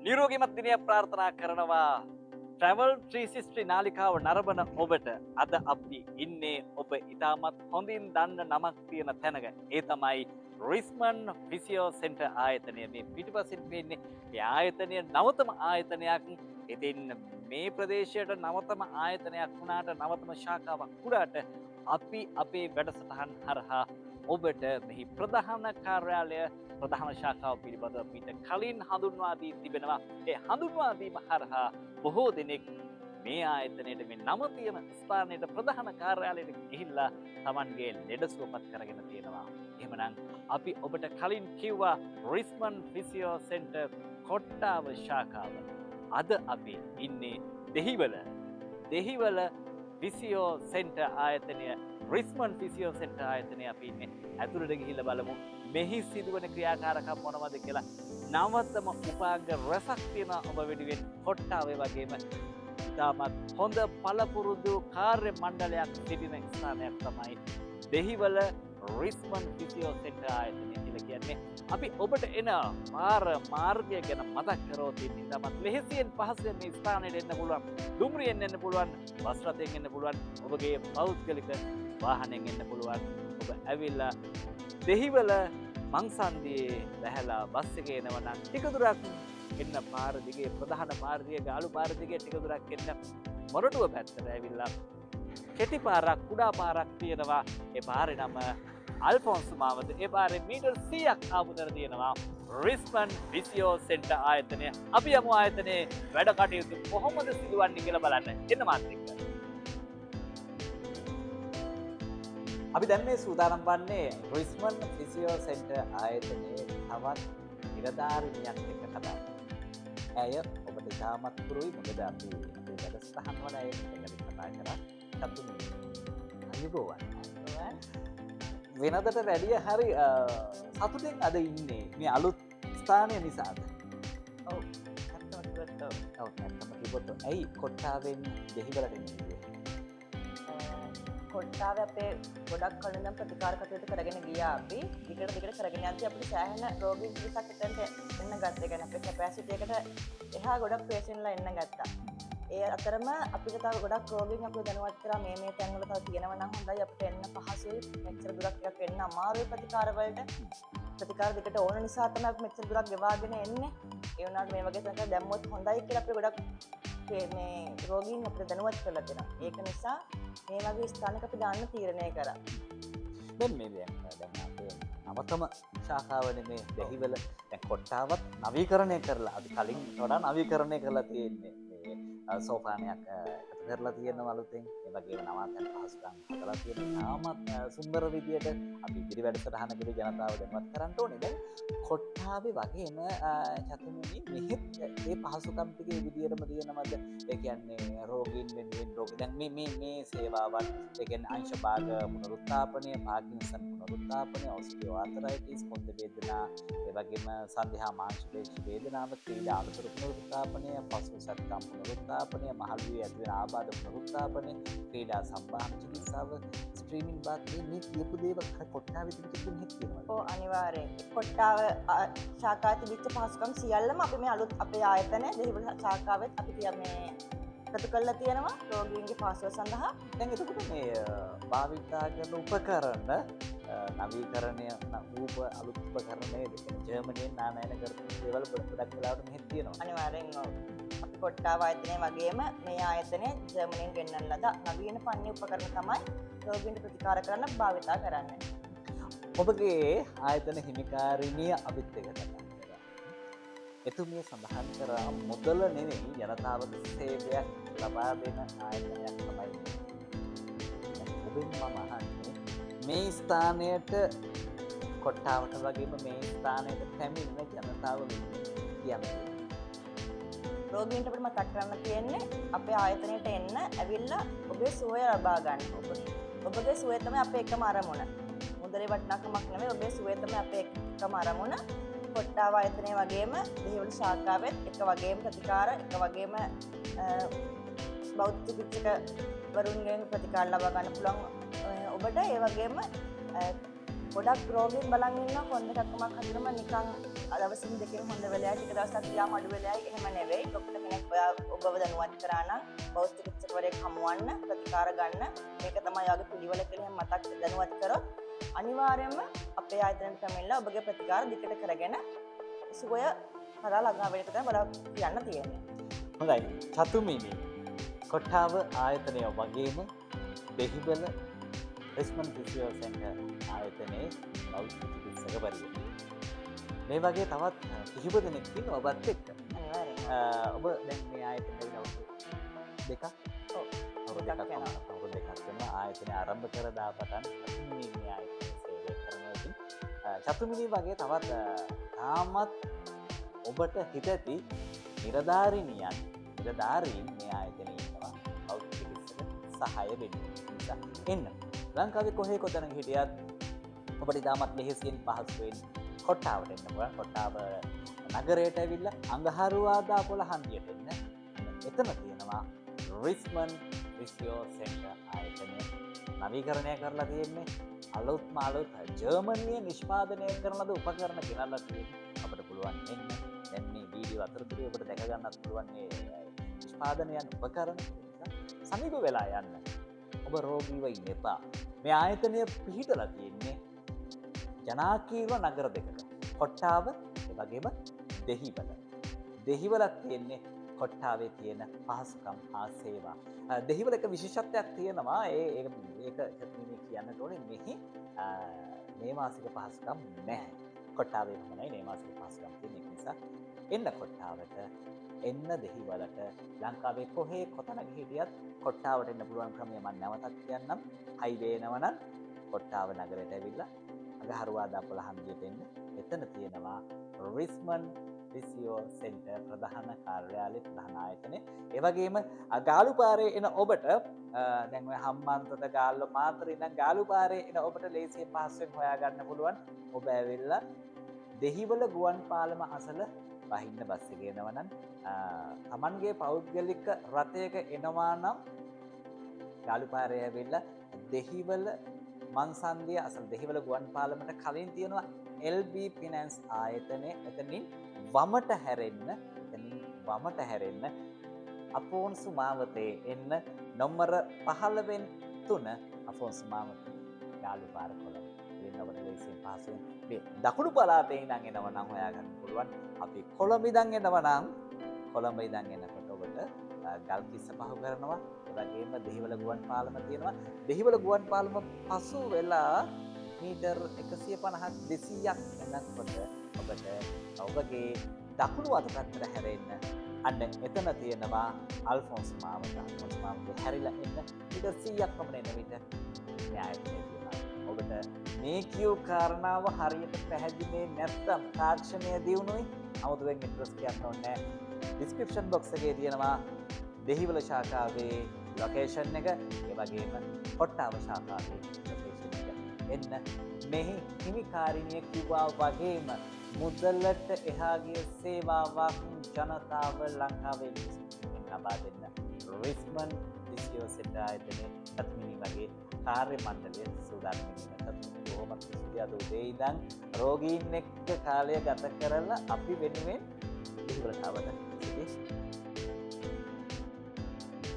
නිරෝගීමත් දිනය ප්‍රාර්ථනා කරනවා. ට්‍රැවල් 360 නාලිකාව නරඹන ඔබට අද අපි ඉන්නේ ඔබ ඉතාමත් හොඳින් දන්න නමක් තියෙන තැනක. ඒ තමයි රිස්මන් ෆිසියෝ සෙන්ටර් ආයතනය. මේ පිටිපසින් පේන්නේ මේ ආයතනය නවතම ආයතනයක්. ඉතින් මේ ප්‍රදේශයට නවතම ආයතනයක් වුණාට නවතම ශාඛාවක් කුඩාට අපි අපේ වැඩසටහන් හරහා ඔබට මෙහි ප්‍රධාන කාර්යාලය ප්‍රධාන ශාඛාව පිළිබඳව අපිට කලින් හඳුන්වා දී තිබෙනවා. ඒ හඳුන්වා දීම හරහා බොහෝ දෙනෙක් මේ ආයතනයේ මේ නම තියෙන ස්ථානයේ ප්‍රධාන කාර්යාලයට ගිහිල්ලා Tamanගේ ලෙඩ සුවපත් කරගෙන තියෙනවා. එහෙමනම් අපි ඔබට කලින් කිව්වා රිස්මන් ෆිසියෝ සෙන්ටර් කොට්ටාව ශාඛාව. අද අපි ඉන්නේ දෙහිවල ෆිසියෝ සෙන්ටර් ආයතනය රිස්මන් ෆිසියෝ සෙන්ටර් ආයතනය අපි ඉන්නේ. ඇතුළට ගිහිල්ලා බලමු මෙහි සිදුවන ක්‍රියාකාරකම් මොනවද කියලා. නවතම උපාංග රසක් තියෙන ඔබ වෙනුවෙන් කොට්ටාවේ වගේම ඉතාමත් හොඳ පළපුරුදු කාර්ය මණ්ඩලයක් සිටින ස්ථානයක් තමයි දෙහිවල රිස්මන් ෆිසියෝ සෙන්ටර් ආයතනය කියලා කියන්නේ. අපි ඔබට එන මාර්ගය ගැන මතක් කරොත් ඉතාමත් ලෙහෙසියෙන් පහසුවෙන් මේ ස්ථානයට එන්න පුළුවන්. දුම්රියෙන් එන්න පුළුවන්, බස් රථයෙන් එන්න පුළුවන්, ඔබගේ පෞද්ගලික වාහනයෙන් එන්න පුළුවන්. ඔබ ඇවිල්ලා දෙහිවල මංසන්දියේ බැහැලා බස් එකේ එනවා නම් ටික දුරක් එන්න පාර දිගේ ප්‍රධාන පාර දිගේ ගාලු පාර දිගේ ටික දුරක් එන්න මොරටුව පැත්තට ඇවිල්ලා කෙටි පාරක් කුඩා පාරක් තියෙනවා. ඒ පාරේ නම අල්ෆොන්ස් මාවත. ඒ පාරේ මීටර් 100ක් ආපුතර තියෙනවා රිස්මන් ෆිසියෝ සෙන්ටර් ආයතනය. අපි යමු ආයතනයේ වැඩ කටයුතු කොහොමද සිදුවන්නේ කියලා බලන්න. එන්න මාත් එක්ක. අපි දැන් මේ සූදානම් වන්නේ රිස්මන් ෆිසියෝ සෙන්ටර් ආයතනයේ තවත් නිලධාරිනියක් එක්ක කතා කරන්න. ඇය ඔබට ඉතාමත් පුරුයි. මොකද අපි වැඩසටහන් වල ඇයට කතා කරා. සතුටුයි. අයුබෝවන්. වෙනදට වැඩිය හරි සතුටින් අද ඉන්නේ මේ අලුත් ස්ථානය නිසාද? ඔව්. ඇත්තම කිව්වොත් ඇයි කොට්ටාවෙන් දෙහිවලට එන්නේ? කොට්ටාවේ අපේ ගොඩක් කලින් නම් ප්‍රතිකාර කටයුතු කරගෙන ගියා අපි. දිගට කරගෙන යද්දී අපිට සෑහෙන රෝගී පිරිසක් එතනට එන්න ගත්තා. ඒ කියන්නේ අපේ කැපැසිටි එකට එහා ගොඩක් පේෂන්ට්ලා එන්න ගත්තා. ඒ අතරම අපිට තව ගොඩක් රෝගීන් අපිව දැනුවත් කරා මේ තැන්වල තව තියෙනවා නම් හොඳයි අපිට එන්න පහසුයි. මෙච්චර දුරක් ටිකක් එන්න අමාරුයි ප්‍රතිකාර වලට. ප්‍රතිකාර දෙකට ඕන නිසා තමයි අපි මෙච්චර දුරක් ගෙවාගෙන එන්නේ. ඒ වුණාට මේ වගේ තැනක දැම්මොත් හොඳයි කියලා අපිට ගොඩක් මේ රෝගීන් අපිට දැනුවත් කරලා දෙනවා. ඒක නිසා මේ වගේ ස්ථානයක අපි දාන්න තීරණය කරා. දැන් මේ දැන් අපේ නවතම ශාඛාවනේ මේ දෙහිවල. දැන් කොට්ටාවත් නවීකරණය කරලා අපි කලින් වඩා නවීකරණය කරලා තියෙන්නේ. මේ සෝපානයක් එකතු කරලා තියෙනවා අලුතෙන්. ඒ වගේම නවාතැන් පහසුකම් හදලා තියෙනවා. තාමත් සුන්දර විදියට අපි ඉදිරි වැඩසටහනකදී ජනතාව දැනුවත් කරන්න ඕනේ. දැන් කොට්ටාවේ වගේම චතුමුනි මෙහෙත් ඒ පහසුකම් ටික ඒ විදියටම තියෙනවද? ඒ කියන්නේ රෝගීන් වෙනුවෙන් දැන් මේ සේවාවන් ඒ කියන්නේ අංශ භාග පුනරුත්ථාපනය, පාකින්සන් පුනරුත්ථාපනය, ඔස්ටියෝආර්තරයිටිස්, පොත් වේදනා, ඒ වගේම සන්ධ්‍යා මාංශ පේශි වේදනාව, ක්‍රීඩා අලුතර පුනරුත්ථාපනය, පසු සත්කම් පුනරුත්ථාපනය, මහලුවේ ඇතිවන ආබාධ පුනරුත්ථාපනය, ක්‍රීඩා සම්බාහන චිකිත්සාව, ස්ට්‍රීමින් වාක්‍යයේ මේ කියපු දේවල් කොට්ටාවේ තිබෙන හෙත් තියෙනවා. ඔව් අනිවාර්යෙන්. කොට්ටාව ශාඛාවේ තිබිච්ච පහසුකම් සියල්ලම අපි මේ අලුත් අපේ ආයතන දෙහිවල ශාඛාවෙත් අපි මේ එකතු කරලා තියෙනවා රෝගීන්ගේ පහසුව සඳහා. දැන් එතකොට මේ භාවිතා කරන උපකරණ නවීකරණය වූ අලුත් උපකරණයේ ජර්මනියෙන් නානයන කරපු දේවල් ගොඩක් වෙලාවට මෙහෙත් තියෙනවා. අනිවාර්යෙන් ඔව්. අපි කොට්ටාව ආයතනයේ වගේම මේ ආයතනයේ ජර්මනියෙන් ගෙන්නන ලද නවීන පන්නේ උපකරණ තමයි රෝගීන්ට ප්‍රතිකාර කරන්න භාවිතා කරන්නේ. ඔබගේ ආයතන හිමිකාරිනිය අපිත් එක්ක කතා කරා. එතුමිය සඳහන් කරා මුදල නෙවෙයි ජනතාවට සේවයක් ලබා දෙන ආයතනයක් තමයි. ඔබෙන් මම අහන්නේ මේ ස්ථානයට කොට්ටාවට වගේම මේ ස්ථානයට පැමිණෙන ජනතාව කියන්නේ රෝගීන්ට අපිට මතක් කරන්න තියෙන්නේ අපේ ආයතනයට එන්න ඇවිල්ලා ඔබේ සුවය ලබා ගන්න. ඔබගේ සුවය තමයි අපේ එකම අරමුණ. මුදලේ වටිනාකමක් නෙමෙයි ඔබේ සුවය තමයි අපේ එකම අරමුණ. කොට්ටාව ආයතනයේ වගේම දෙහිවල ශාඛාවෙත් එක වගේම ප්‍රතිකාර එක වගේම බෞද්ධ චිකිත්සක වරුන්ගෙන් ප්‍රතිකාර ලබා ගන්න පුළුවන් ඔබට. ඒ වගේම ගොඩක් රෝගීන් බලන් ඉන්නවා කොන්ද එකක්මක් හදනම නිකන් දවසින් දෙකකින් හොඳ වෙලයි ටික දවසක් ගියාම අඩු වෙලයි එහෙම නෙවෙයි. ડોක්ටර් කෙනෙක් ඔබව දැනුවත් කරා නම් පෞෂ්ටික චිකිත්සකවරයෙක් හමුවන්න ප්‍රතිකාර ගන්න මේක තමයි යාගේ පිළිවෙල කියලා එහෙම මතක් දැනුවත් කරොත් අනිවාර්යයෙන්ම අපේ ආයතනයට පැමිණලා ඔබගේ ප්‍රතිකාර දිගට කරගෙන සුවය කරා ළඟා වෙන එක තමයි බලාපොරොත්තු කියන්න තියෙන්නේ. හොඳයි. චතුමිනි කොට්ටාව ආයතනය වගේම දෙහිවල රිස්මන්ඩ් ෆිසියෝ සෙන්ටර් ආයතනයේ පෞෂ්ටික චිකිත්සකවරිය. මේ වගේ තවත් කිහිප දෙනෙක් ඉන්නවා ඔබත් එක්ක. අනිවාර්යයෙන්ම. ඔබ දැන් මේ ආයතනයේ අවුරුදු දෙකක් අවුරුදු දෙකක් වෙනවා ආයතනය ආරම්භ කර දා පටන් චතුමිනි මේ ආයතනයේ සේවය කරනවා. ඉතින් චතුමිනි වගේ තවත් තාමත් ඔබට හිතැති නිලධාරීන් මේ ආයතනයේ ඉන්නවා පෞෂ්ටික චිකිත්සක සහාය දෙන්න. එන්න ලංකාවේ කොහේ කොතැනක හිටියත් ඔබට ඉතාමත් ලෙහෙසියෙන් පහසුවෙන් කොට්ටාවට එන්න පුළුවන්. කොට්ටාව නගරයට ඇවිල්ලා අඟහරුවාදා 11ට එන්න. එතන තියෙනවා රිස්මන්ඩ් ෆිසියෝ සෙන්ටර් ආයතනය. නවීකරණය කරලා තියෙන්නේ අලුත්ම අලුත් ජර්මනියේ නිෂ්පාදනය කරන ලද උපකරණ ගෙනල්ලා තියෙන්නේ. අපිට පුළුවන් එන්න. දැන් මේ වීඩියෝ අතරතුරේ ඔබට දැක ගන්නත් පුළුවන් මේ නිෂ්පාදනයන් උපකරණ. සමීප වෙලා යන්න. ඔබ රෝගීව ඉන්න එපා. මේ ආයතනය පිහිටලා තියෙන්නේ ජනාකීර්ණ නගර දෙකක. කොට්ටාව එවැගේම දෙහිවල. දෙහිවලක් තියෙන්නේ කොට්ටාවේ තියෙන පහසුකම් හා සේවා. දෙහිවල එක විශේෂත්වයක් තියෙනවා. ඒක කියන්නට ඕනේ මෙහි නේවාසික පහසුකම් නැහැ. කොට්ටාවේ තමයි නේවාසික පහසුකම් තියෙන නිසා එන්න කොට්ටාවට එන්න දෙහිවලට ලංකාවේ කොහේ කොතනක හිටියත් කොට්ටාවට එන්න පුළුවන් ක්‍රමය මම නැවතත් කියන්නම්. හයිවේ එනවනම් කොට්ටාව නගරයට ඇවිල්ලා අඟහරුවාදා 11ට එන්න. එතන තියෙනවා රිස්මන්ඩ් ෆිසියෝ සෙන්ටර් ප්‍රධාන කාර්යාලය ප්‍රධාන ආයතනය. ඒ වගේම ගාලු පාරේ එන ඔබට දැන් ඔය හම්බන්තොට ගාල්ල මාතරේ ඉඳන් ගාලු පාරේ එන ඔබට ලේසියෙන් පහසුවෙන් හොයාගන්න පුළුවන්. ඔබ ඇවිල්ලා දෙහිවල ගුවන් පාලම අසල වහින්න බස් එකේ එනවා නම් තමන්ගේ පෞද්ගලික රථයක එනවා නම් ගාලු පාරේ ඇවිල්ලා දෙහිවල මන්සන්දිය අසල දෙහිවල ගුවන් පාලමට කලින් තියෙනවා LB ෆිනෑන්ස් ආයතනය. එතනින් වමට හැරෙන්න අපෝන්සු මාවතේ එන්න නොම්බර 15 අපෝන්සු මාවතේ ගාලු පාර කොළඹ. ඉතින් ඔබට ලේසියෙන් පහසුවෙන් මේ දකුණු පළාතේ ඉඳන් එනවා නම් හොයාගන්න පුළුවන්. අපි කොළඹ ඉඳන් එනවා නම් කොළඹ ඉඳන් එනකොට ඔබට ගල්කිස්ස පහු කරනවා. ඒ වගේම දෙහිවල ගුවන් පාලම තියෙනවා. දෙහිවල ගුවන් පාලම පසු වෙලා මීටර් 150ක් 200ක් යනකොට ඔබට ඔබගේ දකුණු අත පැත්තට හැරෙන්න අන්න එතන තියෙනවා අල්ෆොන්ස් මාවත. අල්ෆොන්ස් මාවතේ හැරිලා එන්න මීටර් 100ක් පමණ එන විට න්‍යායපතිය තියෙනවා. ඔබට මේ කියු කාරණාව හරියට පැහැදිලි නැත්නම් තාක්ෂණය දියුණුවයි අමුතුවෙන් ඉන්ට්‍රස් කියන්න ඕනේ නැහැ. ඩිස්ක්‍රිප්ෂන් බොක්ස් එකේ තියෙනවා දෙහිවල ශාඛාවේ ලොකේෂන් එක. ඒ වගේම කොට්ටාව ශාඛාවේ ලොකේෂන් එක. එන්න මෙහි හිමිකාරිනිය කිව්වා වගේම මුදලට එහා ගිය සේවාවක් ජනතාව ලංකාවේ මිනිස්සුන්ට ලබා දෙන්න රිස්මන්ඩ් ෆිසියෝ සෙන්ටර් ආයතනයේ චතුමිනි වගේ කාර්ය මණ්ඩලය සූදානම් වෙනවා. කොහොමද සිටියද උදේ ඉඳන් රෝගීන් එක්ක කාලය ගත කරලා අපි වෙනුවෙන් ඉවරතාවට සිටි